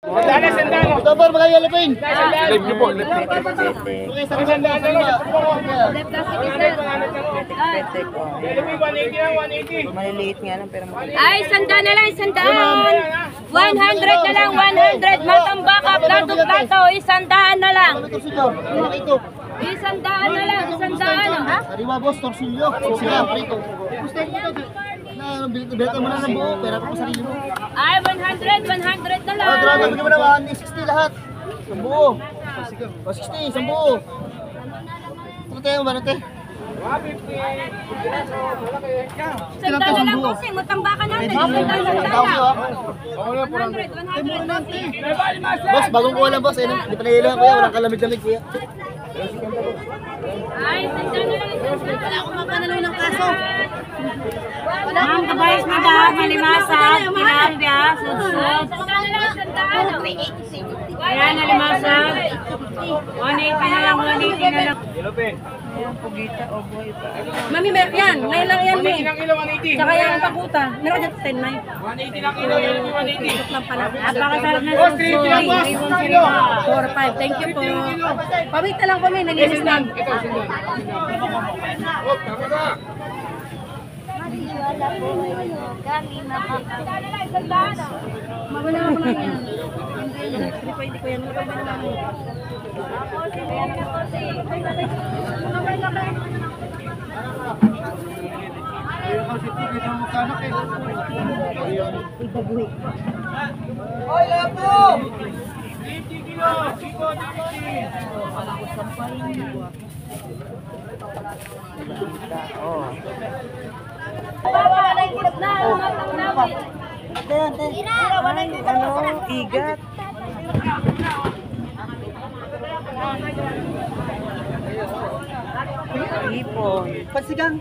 Sandalo. Double magkaya lapin. Live nyo po. Live nyo po. Okay, sa sandalo. Maliliit nga lang pero maliliit. Ay, sandaan na lang, sandaan. 100 na lang, 100. Matambaka, plato-plato, isandaan na lang. Isandaan na lang, isandaan. Ha? Sariwa boss, torsilyo. Sila, prito. Bilita mo na ng buo, pera ko sa sarili mo. Ay, 100 na lang. Grabe, bigyan mo na 160 lahat. Sa buo. 160, sa buo. Ano tayo, ba natin? Sandaan na lang kasi, matambaka natin. Isandaan na lang. 100. Boss, bagong kuha lang boss. Hindi pa nailan kuya, walang kalamig-lamig kuya. Ay, sandaan na lang. Wala akong mapanalo ng kaso. Ma'am, kabayas mo ba? Malimasag, pinambya, sudsud. Sandaan na lang, sandaan. Ayan, nalimasag. 180 na lang, 180 na lang. Ayan, pugita o boy pa. Mami, meron yan. Ngayon lang yan, may. 180 lang kilo, 180. Saka yan ang pakuta. Meron dyan 10 na 180 lang kilo, yun yung 180. lang pala. Napakasarap na Boss, 380 lang boss. 4, 5. Thank you po. Pamit na lang po, may. Nalinis lang. Oh, tama na. Mawala mo lang yan. Hindi ko yan. Mababa na lang. Hoy, lapo! 80 kilo, Chico, 80. Ano, igat. Ipon. Pagsigang.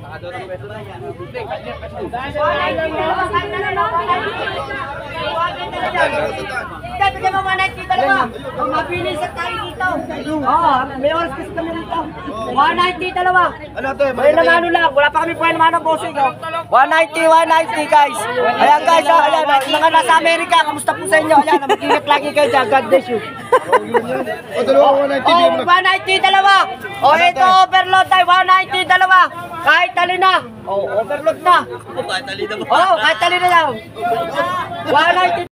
Bigyan mo 190 dalawa. Mabilis tayo dito. Oo, may oras kasi kami rito. 190 dalawa. Ano ito eh? May namano lang. Wala pa kami pwede naman ng bossing. 190 guys. Ayan guys, ayan. Mga nasa Amerika, kamusta po sa inyo? Ayan, mag-ingat lagi kayo dyan. God bless you. O, dalawa 190. 190 dalawa. O ito, overload tayo. 190 dalawa. Kahit tali na. O, overload na. Kahit tali na. O, kahit tali na daw. 190